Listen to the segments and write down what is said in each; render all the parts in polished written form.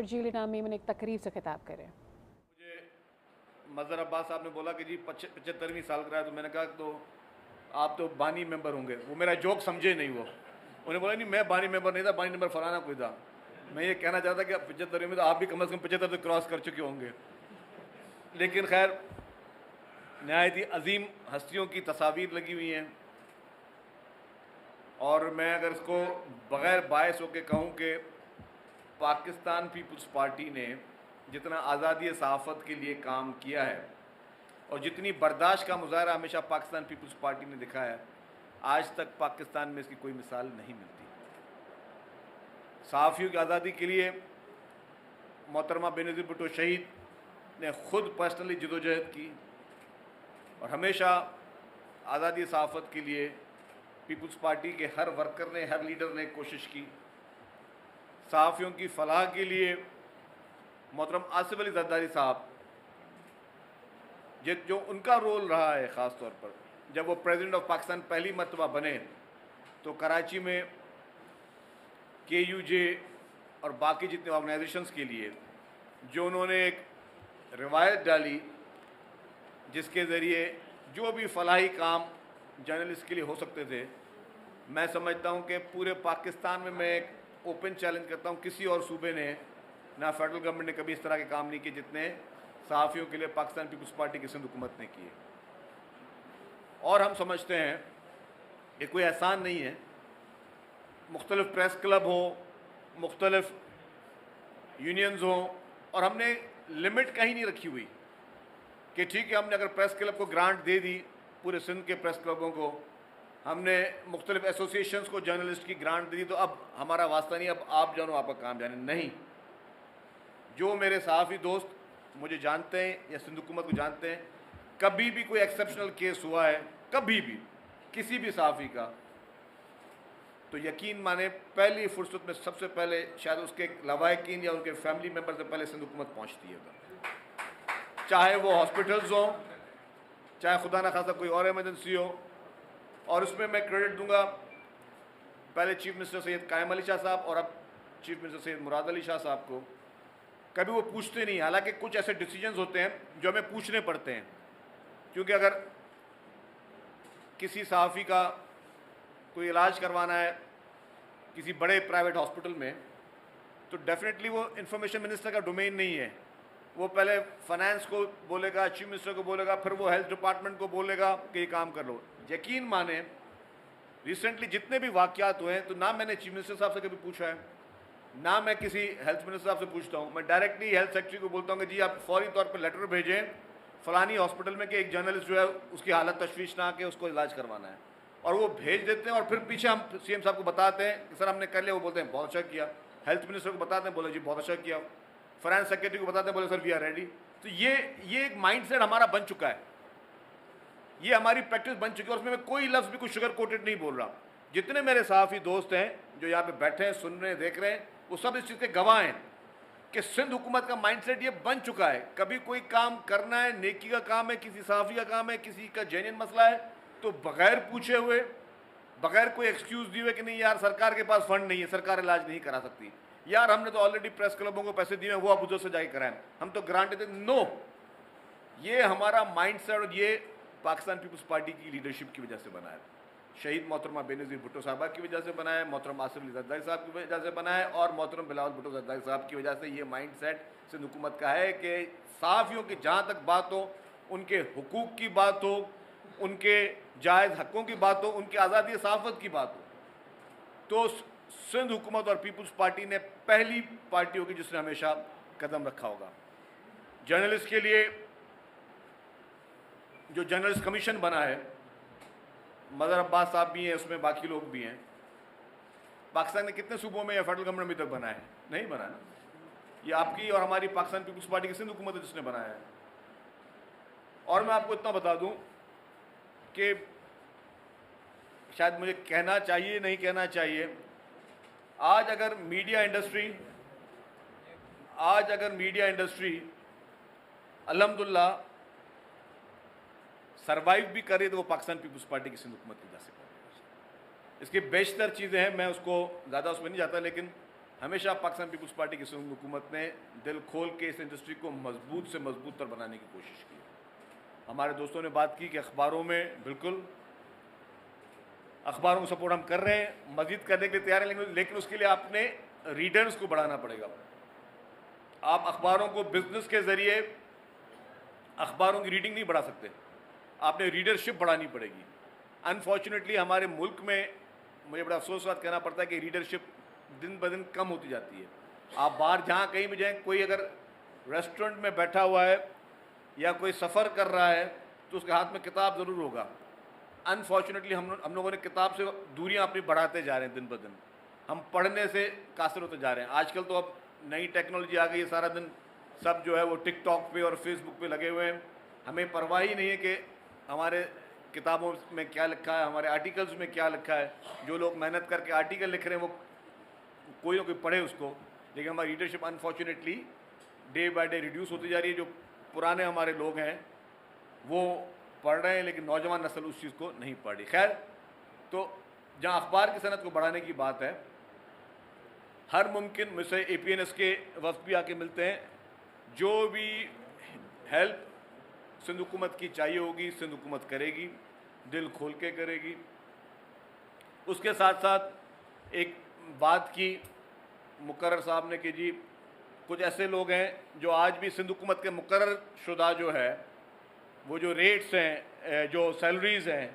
जीली नामी में एक तकरीर से खिताब करें। मुझे मज़हर अब्बास साहब ने बोला कि जी 75वीं साल का है, तो मैंने कहा तो आप तो बानी मेंबर होंगे। वो मेरा जोक समझे नहीं। वो उन्हें बोला नहीं, मैं बानी मेंबर नहीं था, बानी मेंबर फलाना कोई था। मैं ये कहना चाहता कि 75वीं में तो आप भी कम से कम 75 तो क्रॉस कर चुके होंगे। लेकिन खैर, नहायत ही अजीम हस्तियों की तस्वीर लगी हुई हैं, और मैं अगर इसको बग़ैर बायस होकर कहूँ कि पाकिस्तान पीपल्स पार्टी ने जितना आज़ादी सहाफ़त के लिए काम किया है और जितनी बर्दाश्त का मुजाहरा हमेशा पाकिस्तान पीपल्स पार्टी ने दिखाया है, आज तक पाकिस्तान में इसकी कोई मिसाल नहीं मिलती। सहाफ़ियों की आज़ादी के लिए मोहतरमा बेनज़ीर भुट्टो शहीद ने ख़ुद पर्सनली जदोजहद की, और हमेशा आज़ादी सहाफ़त के लिए पीपल्स पार्टी के हर वर्कर ने, हर लीडर ने कोशिश की। सहाफ़ियों की फ़लाह के लिए मोहतरम आसिफ अली ज़रदारी साहब, जो उनका रोल रहा है ख़ास तौर पर, जब वो प्रेसिडेंट ऑफ पाकिस्तान पहली मरतबा बने तो कराची में KUJ और बाकी जितने ऑर्गेनाइजेशंस के लिए जो उन्होंने एक रिवायत डाली, जिसके ज़रिए जो भी फलाही काम जर्नलिस्ट के लिए हो सकते थे, मैं समझता हूँ कि पूरे पाकिस्तान में मैं एक ओपन चैलेंज करता हूँ, किसी और सूबे ने, ना फेडरल गवर्नमेंट ने कभी इस तरह के काम नहीं किए जितने सहाफ़ियों के लिए पाकिस्तान पीपल्स पार्टी की सिंध हुकूमत ने किए। और हम समझते हैं कि कोई एहसान नहीं है, मुख्तलिफ प्रेस क्लब हों, मुख्तलिफ यूनियंस हों, और हमने लिमिट कहीं नहीं रखी हुई कि ठीक है हमने अगर प्रेस क्लब को ग्रांट दे दी, पूरे सिंध के प्रेस क्लबों को हमने मुख्तलिफ एसोसिएशंस को जर्नलिस्ट की ग्रांट दे दी, तो अब हमारा वास्ता नहीं, अब आप जानो आपका काम जाने। नहीं, जो मेरे सहाफ़ी दोस्त मुझे जानते हैं या सिंध हुकूमत को जानते हैं, कभी भी कोई एक्सेप्शनल केस हुआ है, कभी भी किसी भी सहाफ़ी का, तो यकीन माने पहली फुर्सत में सबसे पहले शायद उसके लवाहिकीन या उनके फैमिली मेम्बर से पहले सिंध हुकूमत पहुँचती है उधर, चाहे वो हॉस्पिटल्स हों, चाहे खुदा न खासा कोई और इमरजेंसी हो। और उसमें मैं क्रेडिट दूंगा पहले चीफ मिनिस्टर सैयद कायम अली शाह साहब और अब चीफ मिनिस्टर सैयद मुराद अली शाह साहब को। कभी वो पूछते नहीं, हालांकि कुछ ऐसे डिसीजंस होते हैं जो हमें पूछने पड़ते हैं, क्योंकि अगर किसी सहाफ़ी का कोई इलाज करवाना है किसी बड़े प्राइवेट हॉस्पिटल में, तो डेफिनेटली वो इंफॉर्मेशन मिनिस्टर का डोमेन नहीं है। वो पहले फाइनेंस को बोलेगा, चीफ मिनिस्टर को बोलेगा, फिर वो हेल्थ डिपार्टमेंट को बोलेगा कि ये काम कर लो। यकीन माने रिसेंटली जितने भी वाक़यात हुए हैं, तो ना मैंने चीफ मिनिस्टर साहब से कभी पूछा है, ना मैं किसी हेल्थ मिनिस्टर साहब से पूछता हूँ। मैं डायरेक्टली हेल्थ सेक्रेटरी को बोलता हूँ कि जी आप फौरी तौर पर लेटर भेजें फ़लानी हॉस्पिटल में कि एक जर्नलिस्ट जो है उसकी हालत तशवीशनाक है, उसको इलाज करवाना है, और वो भेज देते हैं। और फिर पीछे हम CM साहब को बताते हैं कि सर हमने कर लिया, वो बोलते हैं बहुत अच्छा किया। हेल्थ मिनिस्टर को बताते हैं, बोले जी बहुत अच्छा किया। फाइनेंस सेक्रेटरी को बताते हैं, बोले सर वी आर रेडी। तो ये एक माइंडसेट हमारा बन चुका है, ये हमारी प्रैक्टिस बन चुकी है, और उसमें मैं कोई लफ्ज़ भी कुछ शुगर कोटेड नहीं बोल रहा। जितने मेरे सहाफ़ी दोस्त हैं जो यहाँ पे बैठे हैं, सुन रहे हैं, देख रहे हैं, वो सब इस चीज़ के गवाह हैं कि सिंध हुकूमत का माइंडसेट ये बन चुका है। कभी कोई काम करना है, नेकी का काम है, किसी सहाफ़ी का काम है, किसी का जेन्युइन मसला है, तो बग़ैर पूछे हुए, बग़ैर कोई एक्सक्यूज़ दिए हुए कि नहीं यार सरकार के पास फंड नहीं है, सरकार इलाज नहीं करा सकती, यार हमने तो ऑलरेडी प्रेस क्लबों को पैसे दिए हैं, वो आप उधर से जाके कराएं, हम तो ग्रांट देते। नो, ये हमारा माइंडसेट और ये पाकिस्तान पीपल्स पार्टी की लीडरशिप की वजह से बना है, शहीद मोहतरमा बेनज़ीर भुट्टो साहबा की वजह से बना है, मोहतरम आसिफ अली ज़रदारी साहब की वजह से बना है, और मोहतरम बिलावल भुट्टो ज़रदारी साहब की वजह से ये माइंडसेट सिंध हुकूमत का है कि सहाफ़ियों की जहाँ तक बात हो, उनके हुकूक की बात हो, उनके जायज़ हक़ों की बात हो, उनकी आज़ादी सहाफ़त की बात हो, तो सिंध हुकूमत और पीपल्स पार्टी ने पहली पार्टी होगी जिसने हमेशा कदम रखा होगा। जर्नलिस्ट के लिए जो जर्नलिस्ट कमीशन बना है, मज़हर अब्बास साहब भी हैं उसमें, बाकी लोग भी हैं। पाकिस्तान ने कितने सूबों में या फेडरल गवर्नमेंट अभी तक बना है? नहीं बना ना। ये आपकी और हमारी पाकिस्तान पीपल्स पार्टी की सिंध हुकूमत है जिसने बनाया है। और मैं आपको इतना बता दूं कि शायद मुझे कहना चाहिए नहीं कहना चाहिए, आज अगर मीडिया इंडस्ट्री अल्हम्दुलिल्लाह सरवाइव भी करे, तो वो पाकिस्तान पीपल्स पार्टी की सिंध हुकूमत की वजह से। इसकी बेशतर चीज़ें हैं, मैं उसको ज़्यादा उसमें नहीं जाता, लेकिन हमेशा पाकिस्तान पीपल्स पार्टी की सिंध हुकूमत ने दिल खोल के इस इंडस्ट्री को मजबूत से मजबूत तर बनाने की कोशिश की। हमारे दोस्तों ने बात की कि अखबारों में, बिल्कुल अखबारों को सपोर्ट हम कर रहे हैं, मजीद करने के लिए तैयार हैं, लेकिन उसके लिए आपने रीडर्स को बढ़ाना पड़ेगा। आप अखबारों को बिजनेस के जरिए अखबारों की रीडिंग नहीं बढ़ा सकते, आपने रीडरशिप बढ़ानी पड़ेगी। अनफॉर्चुनेटली हमारे मुल्क में मुझे बड़ा अफसोस के साथ कहना पड़ता है कि रीडरशिप दिन ब दिन कम होती जाती है। आप बाहर जहाँ कहीं भी जाएं, कोई अगर रेस्टोरेंट में बैठा हुआ है या कोई सफ़र कर रहा है तो उसके हाथ में किताब ज़रूर होगा। अनफॉर्चुनेटली हम लोगों ने किताब से दूरियां अपनी बढ़ाते जा रहे हैं, दिन ब दिन हम पढ़ने से कासिर होते जा रहे हैं। आजकल तो अब नई टेक्नोलॉजी आ गई है, सारा दिन सब जो है वो टिकटॉक पे और फेसबुक पे लगे हुए हैं। हमें परवाह ही नहीं है कि हमारे किताबों में क्या लिखा है, हमारे आर्टिकल्स में क्या लिखा है। जो लोग मेहनत करके आर्टिकल लिख रहे हैं वो कोई ना कोई पढ़े उसको, लेकिन हमारी readership unfortunately day by day reduce होती जा रही है। जो पुराने हमारे लोग हैं वो पढ़ रहे हैं, लेकिन नौजवान नस्ल उस चीज़ को नहीं पढ़ रही। खैर, तो जहाँ अखबार की सनत को बढ़ाने की बात है, हर मुमकिन मुझसे APNS के वफ्द भी आके मिलते हैं, जो भी हेल्प सिंध हुकूमत की चाहिए होगी सिंध हुकूमत करेगी, दिल खोल के करेगी। उसके साथ साथ एक बात की मुकर्रर साहब ने कि जी कुछ ऐसे लोग हैं जो आज भी सिंध हुकूमत के मुकर्रर शुदा जो है वो जो रेट्स हैं, जो सैलरीज़ हैं,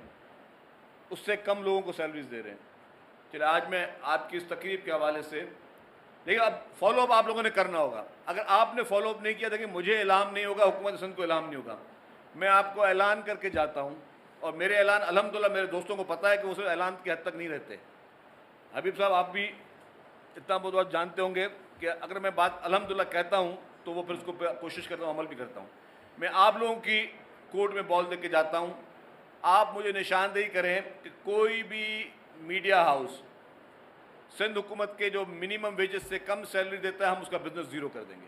उससे कम लोगों को सैलरीज दे रहे हैं। चलिए आज मैं आपकी इस तकरीर के हवाले से, लेकिन अब फॉलोअप आप लोगों ने करना होगा। अगर आपने फॉलोअप नहीं किया था कि मुझे ऐलान नहीं होगा, हुकूमत सिंध को ऐलान नहीं होगा, मैं आपको ऐलान करके जाता हूँ। और मेरे ऐलान अल्हम्दुलिल्लाह मेरे दोस्तों को पता है कि वो सिर्फ ऐलान की हद तक नहीं रहते। हबीब साहब, आप भी इतना बहुत बात जानते होंगे कि अगर मैं बात अल्हम्दुलिल्लाह कहता हूँ तो वो फिर उसको कोशिश करता हूँ, अमल भी करता हूँ। मैं आप लोगों की कोर्ट में बॉल दे के जाता हूँ, आप मुझे निशानदेही करें कि कोई भी मीडिया हाउस सिंध हुकूमत के जो मिनिमम वेजेस से कम सैलरी देता है, हम उसका बिजनेस ज़ीरो कर देंगे।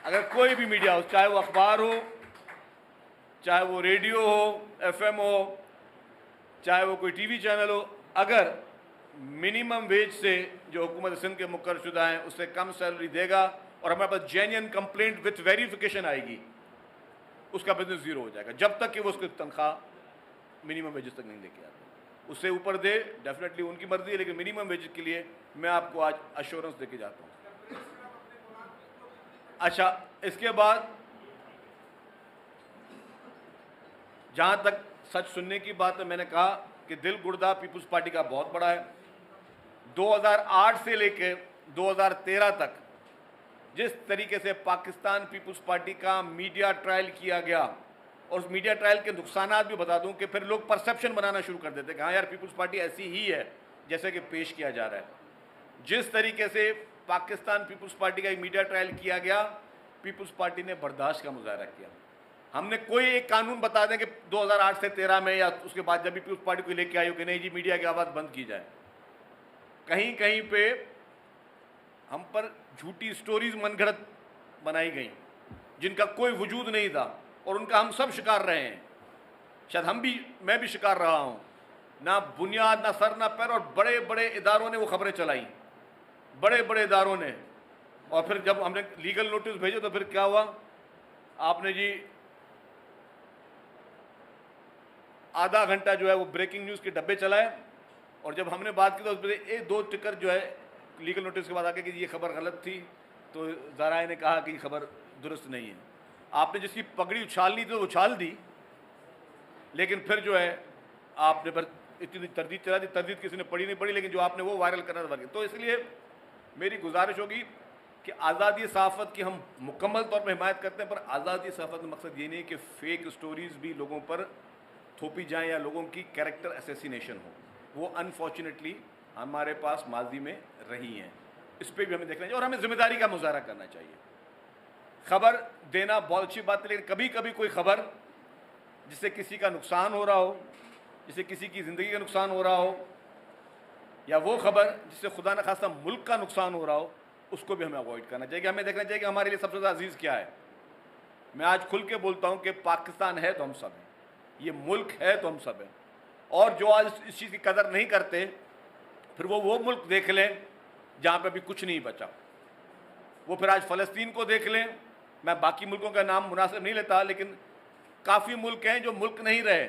अगर कोई भी मीडिया हाउस, चाहे वो अखबार हो, चाहे वो रेडियो हो, FM हो, चाहे वो कोई TV चैनल हो, अगर मिनिमम वेज से जो हुकूमत सिंध के मुकर्ररशुदा हैं उससे कम सैलरी देगा और हमारे पास जेन्युइन कंप्लेंट विथ वेरिफिकेशन आएगी, उसका बिजनेस ज़ीरो हो जाएगा, जब तक कि वो उसकी तनख्वाह मिनिमम वेजेस तक नहीं लेके आते। उससे ऊपर दे डेफिनेटली उनकी मर्जी है, लेकिन मिनिमम वेजेस के लिए मैं आपको आज अश्योरेंस देके जाता हूँ। अच्छा, इसके बाद जहाँ तक सच सुनने की बात है, मैंने कहा कि दिल गुर्दा पीपल्स पार्टी का बहुत बड़ा है। 2008 से लेकर 2013 तक जिस तरीके से पाकिस्तान पीपल्स पार्टी का मीडिया ट्रायल किया गया, और उस मीडिया ट्रायल के नुकसानात भी बता दूं कि फिर लोग परसेप्शन बनाना शुरू कर देते कि हाँ यार पीपल्स पार्टी ऐसी ही है जैसे कि पेश किया जा रहा है। जिस तरीके से पाकिस्तान पीपल्स पार्टी का एक मीडिया ट्रायल किया गया, पीपल्स पार्टी ने बर्दाश्त का मुजाहरा किया। हमने कोई एक कानून बता दें कि 2008 से 13 में या उसके बाद जब भी पीपल्स पार्टी को लेके आई हो कि नहीं जी मीडिया की आवाज़ बंद की जाए, कहीं कहीं पे हम पर झूठी स्टोरीज मनगढ़ंत बनाई गई जिनका कोई वजूद नहीं था, और उनका हम सब शिकार रहे हैं। शायद मैं भी शिकार रहा हूँ। ना बुनियाद, ना सर, ना पैर, और बड़े बड़े इदारों ने वो खबरें चलाई, बड़े बड़े इदारों ने। और फिर जब हमने लीगल नोटिस भेजे तो फिर क्या हुआ, आपने जी आधा घंटा जो है वो ब्रेकिंग न्यूज़ के डब्बे चलाए, और जब हमने बात की तो उसमें एक दो टिकर जो है लीगल नोटिस के बाद आके कि ये खबर गलत थी, तो ज़राए ने कहा कि ये खबर दुरुस्त नहीं है। आपने जिसकी पगड़ी उछालनी थी तो उछाल दी, लेकिन फिर जो है आपने पर इतनी तरदीद चला दी, तरदीद किसी ने पढ़ी नहीं पढ़ी, लेकिन जो आपने वो वायरल करना था। तो इसलिए मेरी गुजारिश होगी कि आज़ादी सहाफ़त की हम मुकम्मल तौर पर हिमायत करते हैं, पर आज़ादी सहाफ़त का मकसद ये नहीं कि फ़ेक स्टोरीज़ भी लोगों पर थोपी जाएँ या लोगों की कैरेक्टर असैसिनेशन हो। वो अनफॉर्चुनेटली हमारे पास माजी में रही हैं। इस पर भी हमें देखना चाहिए और हमें जिम्मेदारी का मुजाहरा करना चाहिए। खबर देना बहुत अच्छी बात है, लेकिन कभी कभी कोई खबर जिससे किसी का नुकसान हो रहा हो, जिससे किसी की ज़िंदगी का नुकसान हो रहा हो, या वो खबर जिससे खुदा न खास्ता मुल्क का नुकसान हो रहा हो, उसको भी हमें अवॉइड करना चाहिए। हमें देखना चाहिए कि हमारे लिए सबसे ज़्यादा अजीज़ क्या है। मैं आज खुल के बोलता हूँ कि पाकिस्तान है तो हम सब हैं, ये मुल्क है तो हम सब हैं। और जो आज इस चीज़ की कदर नहीं करते, फिर वो मुल्क देख लें जहाँ पे अभी कुछ नहीं बचा। वो फिर आज फ़लस्तीन को देख लें, मैं बाकी मुल्कों का नाम मुनासिब नहीं लेता, लेकिन काफ़ी मुल्क हैं जो मुल्क नहीं रहे,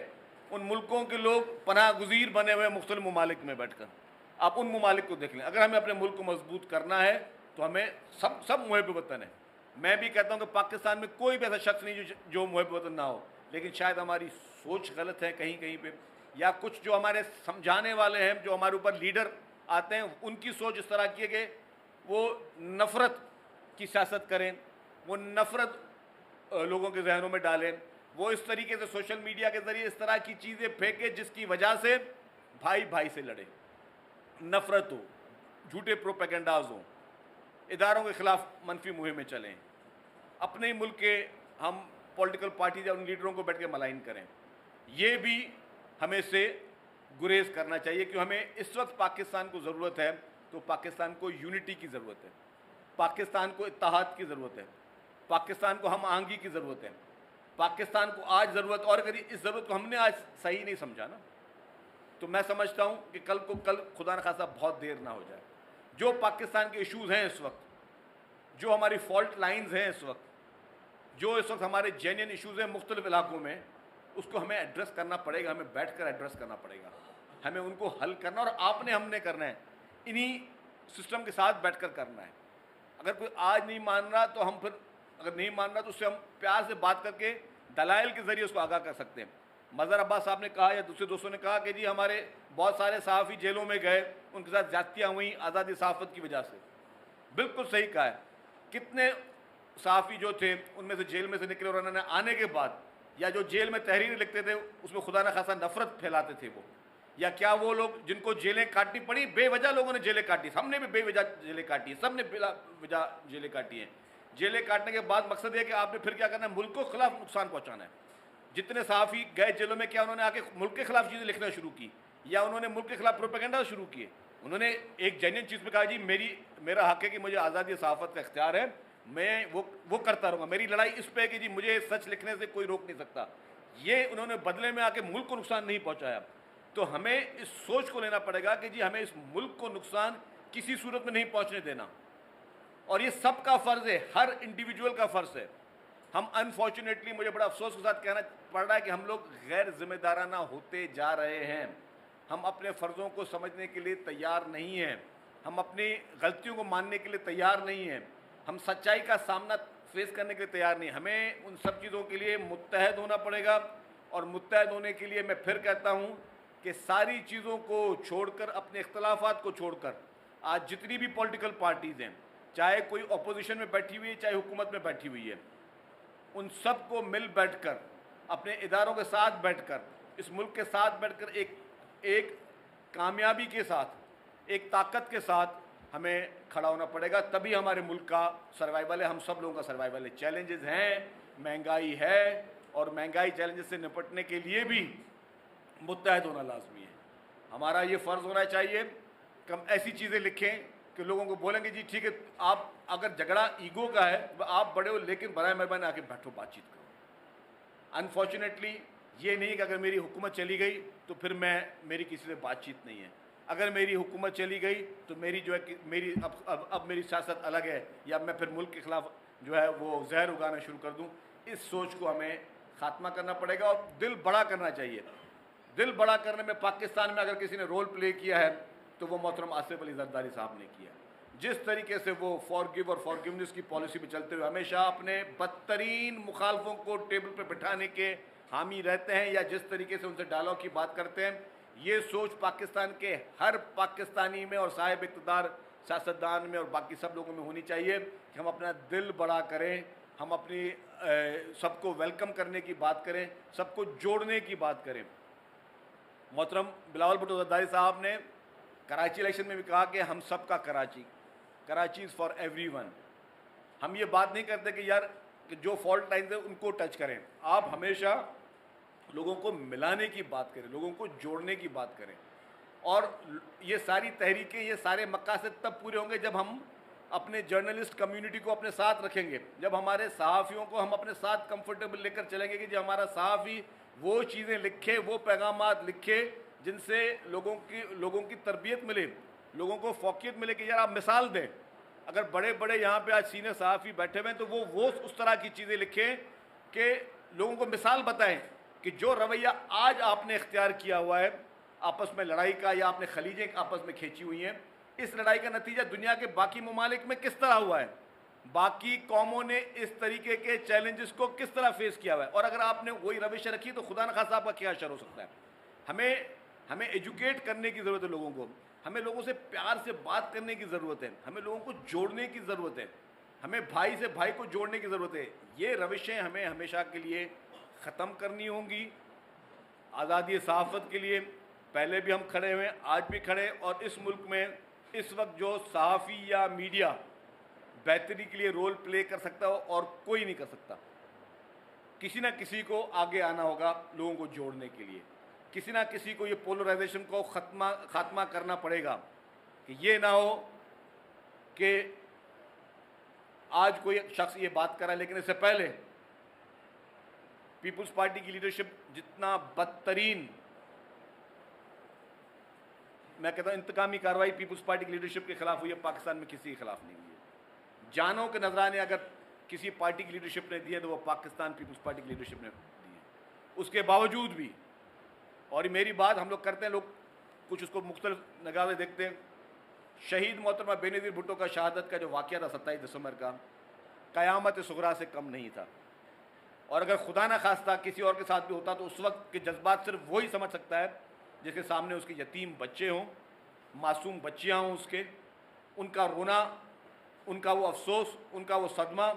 उन मुल्कों के लोग पनाह गुज़ीर बने हुए मुख्तलिफ ममालिक में बैठकर। आप उन ममालिक को देख लें। अगर हमें अपने मुल्क को मजबूत करना है तो हमें सब मुहिब वतन है। मैं भी कहता हूँ कि पाकिस्तान में कोई भी ऐसा शख्स नहीं जो मुहिब वतन ना हो, लेकिन शायद हमारी सोच गलत है कहीं कहीं पे, या कुछ जो हमारे समझाने वाले हैं, जो हमारे ऊपर लीडर आते हैं, उनकी सोच इस तरह की है कि वो नफ़रत की सियासत करें, वो नफ़रत लोगों के जहनों में डालें, वो इस तरीके से सोशल मीडिया के ज़रिए इस तरह की चीज़ें फेंके जिसकी वजह से भाई भाई से लड़े, नफ़रत हो, झूठे प्रोपेगेंडाज हों, इदारों के ख़िलाफ़ मनफी मुहिमें चलें, अपने ही मुल्क के हम पॉलिटिकल पार्टीज या उन लीडरों को बैठ के मलाइन करें। ये भी हमें से गुरेज करना चाहिए कि हमें इस वक्त पाकिस्तान को ज़रूरत है, तो पाकिस्तान को यूनिटी की ज़रूरत है, पाकिस्तान को इत्तेहाद की ज़रूरत है, पाकिस्तान को हम आहंगी की ज़रूरत है, पाकिस्तान को आज ज़रूरत। और अगर इस ज़रूरत को हमने आज सही नहीं समझा ना, तो मैं समझता हूँ कि कल खुदा न खासा बहुत देर ना हो जाए। जो पाकिस्तान के इशूज़ हैं इस वक्त, जो हमारी फॉल्ट लाइन्स हैं इस वक्त, जो इस वक्त हमारे जेन्युइन इशूज़ हैं मुख्तलिफ इलाकों में, उसको हमें एड्रेस करना पड़ेगा, हमें बैठ कर एड्रेस करना पड़ेगा, हमें उनको हल करना, और आपने हमने करना है, इन्हीं सिस्टम के साथ बैठ कर करना है। अगर कोई आज नहीं मान रहा तो हम फिर, अगर नहीं मान रहा तो उससे हम प्यार से बात करके दलाइल के ज़रिए उसको आगाह कर सकते हैं। मज़हर अब्बास साहब ने कहा या दूसरे दोस्तों ने कहा कि जी हमारे बहुत सारे सहाफ़ी जेलों में गए, उनके साथ ज़्यादतियाँ हुई आज़ादी सहाफ़त की वजह से। बिल्कुल सही कहा है। कितने सहाफ़ी जो थे उनमें से जेल में से निकले और उन्होंने आने के बाद, या जो जेल में तहरीर लिखते थे उसमें खुदा न खासा नफ़रत फैलाते थे वो, या क्या वो लोग जिनको जेलें काटनी पड़ी, बेवजह लोगों ने जेलें काटी, हमने भी बेवजह जेलें काटी, सब ने बिला वजह जेलें काटी हैं। जेलें काटने के बाद मकसद है कि आपने फिर क्या करना है, मुल्क को खिलाफ नुकसान पहुँचाना है। जितने सहाफ़ी गए जेलों में, क्या उन्होंने आके मुल्क के खिलाफ चीज़ें लिखना शुरू की, या उन्होंने मुल्क के खिलाफ प्रोपेगेंडा शुरू किए? उन्होंने एक जेन्युइन चीज़ में कहा जी मेरा हक़ है कि मुझे आज़ादी सहाफ़त का इख्तियार है, मैं वो करता रहूँगा, मेरी लड़ाई इस पे है कि जी मुझे सच लिखने से कोई रोक नहीं सकता। ये उन्होंने बदले में आके मुल्क को नुकसान नहीं पहुँचाया। तो हमें इस सोच को लेना पड़ेगा कि जी हमें इस मुल्क को नुकसान किसी सूरत में नहीं पहुँचने देना, और ये सबका फ़र्ज़ है, हर इंडिविजुअल का फ़र्ज़ है। हम अनफॉर्चुनेटली, मुझे बड़ा अफसोस के साथ कहना पड़ रहा है कि हम लोग गैर जिम्मेदाराना होते जा रहे हैं। हम अपने फ़र्ज़ों को समझने के लिए तैयार नहीं हैं, हम अपनी गलतियों को मानने के लिए तैयार नहीं हैं, हम सच्चाई का सामना फेस करने के लिए तैयार नहीं। हमें उन सब चीज़ों के लिए मुत्तहद होना पड़ेगा, और मुत्तहद होने के लिए मैं फिर कहता हूँ कि सारी चीज़ों को छोड़कर, अपने इख्तलाफात को छोड़कर, आज जितनी भी पॉलिटिकल पार्टीज़ हैं, चाहे कोई अपोजिशन में बैठी हुई है, चाहे हुकूमत में बैठी हुई है, उन सब को मिल बैठकर, अपने इदारों के साथ बैठकर, इस मुल्क के साथ बैठकर एक कामयाबी के साथ, एक ताकत के साथ हमें खड़ा होना पड़ेगा। तभी हमारे मुल्क का सर्वाइवल है, हम सब लोगों का सर्वाइवल है। चैलेंजेस हैं, महंगाई है, और महंगाई चैलेंजेस से निपटने के लिए भी मुत्तहद होना लाजमी है। हमारा ये फ़र्ज़ होना चाहिए कि हम ऐसी चीज़ें लिखें कि लोगों को बोलेंगे जी ठीक है, आप अगर झगड़ा ईगो का है तो आप बड़े हो, लेकिन बराए मेहरबानी आके बैठो, बातचीत करो। अनफॉर्चुनेटली ये नहीं कि अगर मेरी हुकूमत चली गई तो फिर मेरी किसी से बातचीत नहीं है। अगर मेरी हुकूमत चली गई तो मेरी जो है कि मेरी अब मेरी सियासत अलग है, या मैं फिर मुल्क के ख़िलाफ़ जो है वो जहर उगाना शुरू कर दूँ। इस सोच को हमें ख़ात्मा करना पड़ेगा, और दिल बड़ा करना चाहिए। दिल बड़ा करने में पाकिस्तान में अगर किसी ने रोल प्ले किया है तो वो मोहतरम आसिफ अली जरदारी साहब ने किया। जिस तरीके से वो फॉरगिव और फॉरगिवनेस की पॉलिसी पे चलते हुए हमेशा अपने बदतरीन मुखालफों को टेबल पे बिठाने के हामी रहते हैं, या जिस तरीके से उनसे डायलॉग की बात करते हैं, ये सोच पाकिस्तान के हर पाकिस्तानी में और साहिब इक़्तिदार सियासतदान में और बाकी सब लोगों में होनी चाहिए कि हम अपना दिल बड़ा करें, हम अपनी सबको वेलकम करने की बात करें, सबको जोड़ने की बात करें। मोहतरम बिलावल भुट्टो जरदारी साहब ने कराची इलेक्शन में भी कहा कि हम सब का कराची इज़ फॉर एवरीवन। हम ये बात नहीं करते कि यार कि जो फॉल्ट लाइन्स है उनको टच करें। आप हमेशा लोगों को मिलाने की बात करें, लोगों को जोड़ने की बात करें, और ये सारी तहरीकें, ये सारे मकासद तब पूरे होंगे जब हम अपने जर्नलिस्ट कम्युनिटी को अपने साथ रखेंगे, जब हमारे सहाफ़ियों को हम अपने साथ कंफर्टेबल लेकर चलेंगे कि जब हमारा सहाफ़ी वो चीज़ें लिखे, वो पैगामात लिखे जिनसे लोगों की तरबियत मिले, लोगों को फौकियत मिले कि यार आप मिसाल दें। अगर बड़े बड़े यहाँ पे आज सीनियर सहाफ़ी बैठे हुए हैं तो वो उस तरह की चीज़ें लिखें कि लोगों को मिसाल बताएं कि जो रवैया आज आपने इख्तियार किया हुआ है आपस में लड़ाई का, या आपने खलीजें आपस में खींची हुई हैं, इस लड़ाई का नतीजा दुनिया के बाकी ममालिक में किस तरह हुआ है, बाकी कौमों ने इस तरीके के चैलेंजेस को किस तरह फेस किया हुआ है। और अगर आपने वही रविश रखी तो खुदा न खासा आपका क्या असर हो सकता है। हमें एजुकेट करने की ज़रूरत है लोगों को, हमें लोगों से प्यार से बात करने की ज़रूरत है, हमें लोगों को जोड़ने की ज़रूरत है, हमें भाई से भाई को जोड़ने की ज़रूरत है। ये रविशें हमें हमेशा के लिए ख़त्म करनी होंगी। आज़ादी सहाफ़त के लिए पहले भी हम खड़े हुए, आज भी खड़े, और इस मुल्क में इस वक्त जो सहाफ़ी या मीडिया बेहतरी के लिए रोल प्ले कर सकता हो और कोई नहीं कर सकता। किसी ना किसी को आगे आना होगा लोगों को जोड़ने के लिए, किसी ना किसी को ये पोलराइजेशन को खात्मा करना पड़ेगा कि ये ना हो कि आज कोई शख्स ये बात कर रहा है लेकिन इससे पहले पीपुल्स पार्टी की लीडरशिप जितना बदतरीन, मैं कहता हूँ इंतकामी कार्रवाई पीपुल्स पार्टी की लीडरशिप के खिलाफ हुई है, पाकिस्तान में किसी के खिलाफ नहीं हुई है। जानों के नजराने अगर किसी पार्टी की लीडरशिप ने दिए तो वो पाकिस्तान पीपुल्स पार्टी की लीडरशिप ने दिए। उसके बावजूद भी, और मेरी बात हम लोग करते हैं, लोग कुछ उसको मुख्तलिफ निगाह से देखते हैं, शहीद मोहतरमा बेनज़ीर भुट्टो का शहादत का जो वाक़या था 27 दिसंबर का, क़यामत सुगरा से कम नहीं था। और अगर खुदा न खास्ता किसी और के साथ भी होता तो उस वक्त के जज्बात सिर्फ वही समझ सकता है जिसके सामने उसके यतीम बच्चे हों, मासूम बच्चियाँ हों, उनका रोना, उनका वो अफसोस, उनका वो सदमा,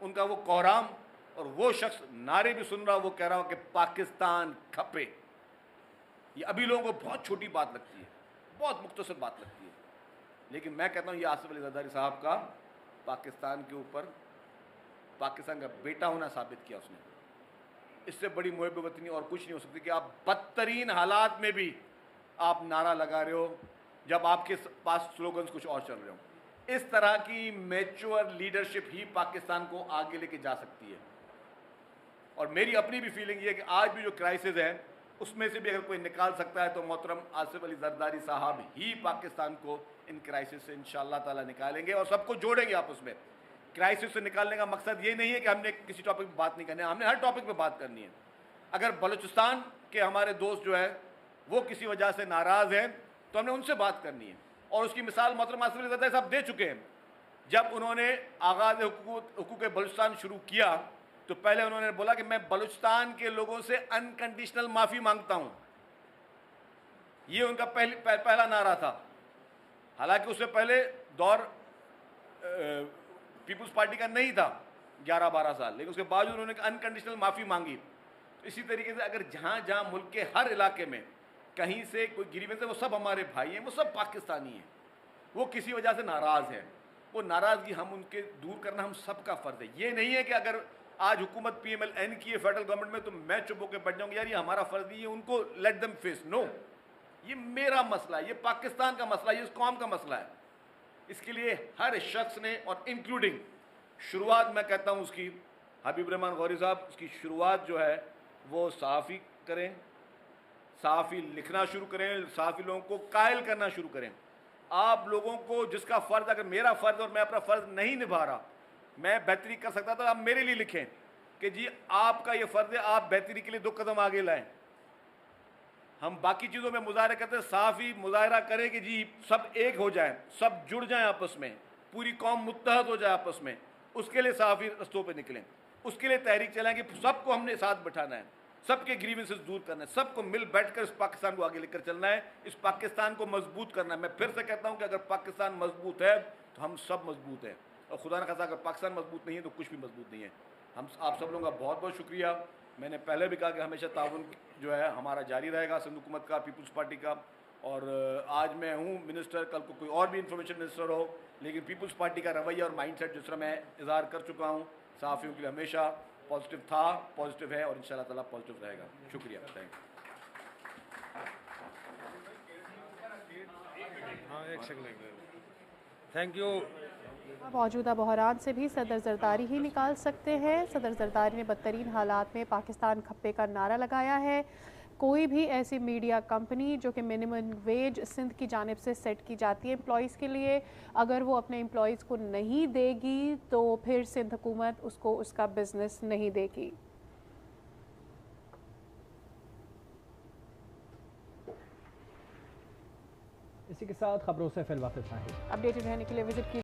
उनका वो कोहराम, और वो शख्स नारे भी सुन रहा, वो कह रहा हो कि पाकिस्तान खपे। ये अभी लोगों को बहुत छोटी बात लगती है, बहुत मुख्तसर बात लगती है, लेकिन मैं कहता हूँ ये आसिफ अली जरदारी साहब का पाकिस्तान के ऊपर पाकिस्तान का बेटा होना साबित किया उसने। इससे बड़ी मुहब्बत नहीं और कुछ नहीं हो सकती कि आप बदतरीन हालात में भी आप नारा लगा रहे हो जब आपके पास स्लोगन्स कुछ और चल रहे हो। इस तरह की मैच्योर लीडरशिप ही पाकिस्तान को आगे लेके जा सकती है। और मेरी अपनी भी फीलिंग ये है कि आज भी जो क्राइसिस है उसमें से भी अगर कोई निकाल सकता है तो मोहतरम आसिफ अली जरदारी साहब ही पाकिस्तान को इन क्राइसिस से इंशाअल्लाह ताला निकालेंगे और सबको जोड़ेंगे आपस में। क्राइसिस से निकालने का मकसद ये नहीं है कि हमने किसी टॉपिक पर बात नहीं करनी है, हमने हर टॉपिक पर बात करनी है। अगर बलूचिस्तान के हमारे दोस्त जो है वो किसी वजह से नाराज़ हैं तो हमने उनसे बात करनी है, और उसकी मिसाल मोहतरम आसिफ अली जरदारी साहब दे चुके हैं। जब उन्होंने आगाज़ हुकूक बलूचिस्तान शुरू किया तो पहले उन्होंने बोला कि मैं बलूचिस्तान के लोगों से अनकंडीशनल माफ़ी मांगता हूँ। ये उनका पहला नारा था। हालांकि उससे पहले दौर पीपुल्स पार्टी का नहीं था 11-12 साल, लेकिन उसके बावजूद उन्होंने अनकंडीशनल माफ़ी मांगी। तो इसी तरीके से अगर जहाँ जहाँ मुल्क के हर इलाके में कहीं से कोई ग्रीवेंस है, वो सब हमारे भाई हैं, वो सब पाकिस्तानी हैं, वो किसी वजह से नाराज़ हैं, वो नाराज़गी हम उनके दूर करना हम सबका फ़र्ज़ है। ये नहीं है कि अगर आज हुकूमत PMLN की है फेडरल गवर्नमेंट में तो मैं चुप होकर बैठ जाऊँगा, यार ये हमारा फ़र्ज़ नहीं है, उनको लेट देम फेस। नो, ये मेरा मसला है, ये पाकिस्तान का मसला है, ये इस कौम का मसला है। इसके लिए हर शख्स ने, और इंक्लूडिंग शुरुआत मैं कहता हूँ उसकी हबीब रहमान गौरी साहब, उसकी शुरुआत जो है वो सहाफ़ी करें, सहाफ़ी लिखना शुरू करें, सहाफ़ी लोगों को कायल करना शुरू करें। आप लोगों को जिसका फ़र्ज़, अगर मेरा फ़र्ज़ और मैं अपना फ़र्ज़ नहीं निभा रहा, मैं बेहतरी कर सकता था, आप मेरे लिए लिखें कि जी आपका ये फ़र्ज़ है, आप बेहतरी के लिए 2 कदम आगे लाएं। हम बाकी चीज़ों में मुजाहरा करते हैं, सहाफ़ी मुजाहरा करें कि जी सब एक हो जाएं, सब जुड़ जाएं आपस में, पूरी कौम मुत्तहद हो जाए आपस में। उसके लिए सहाफ़ी रस्तों पे निकलें, उसके लिए तहरीक चलाएं कि सबको हमने साथ बैठाना है, सबके ग्रीवेंसेस दूर करना है, सबको मिल बैठकर इस पाकिस्तान को आगे लेकर चलना है, इस पाकिस्तान को मजबूत करना है। मैं फिर से कहता हूँ कि अगर पाकिस्तान मजबूत है तो हम सब मजबूत हैं, और खुदा न खासा अगर पाकिस्तान मजबूत नहीं है तो कुछ भी मजबूत नहीं है। हम आप सब लोगों का बहुत बहुत शुक्रिया। मैंने पहले भी कहा कि हमेशा ताउन जो है हमारा जारी रहेगा, सिंध हुकूमत का, पीपुल्स पार्टी का। और आज मैं हूँ मिनिस्टर, कल को कोई और भी इंफॉर्मेशन मिनिस्टर हो, लेकिन पीपुल्स पार्टी का रवैया और माइंडसेट जिस तरह मैं इज़हार कर चुका हूँ सहाफ़ियों के लिए हमेशा पॉजिटिव था, पॉजिटिव है और इंशाअल्लाह ताला पॉजिटिव रहेगा। शुक्रिया, थैंक यू। Thank you. मौजूदा बहरान से भी सदर जरदारी ही निकाल सकते हैं। सदर जरदारी ने बदतरीन हालात में पाकिस्तान खप्पे का नारा लगाया है। कोई भी ऐसी मीडिया कंपनी जो कि मिनिमम वेज सिंध की जानिब से सेट की जाती है एम्प्लॉयज़ के लिए, अगर वो अपने एम्प्लॉयज़ को नहीं देगी तो फिर सिंध हुकूमत उसको उसका बिजनेस नहीं देगी। इसी के साथ खबरों से फिलहाल अपडेटेड रहने के लिए विजिट कीजिए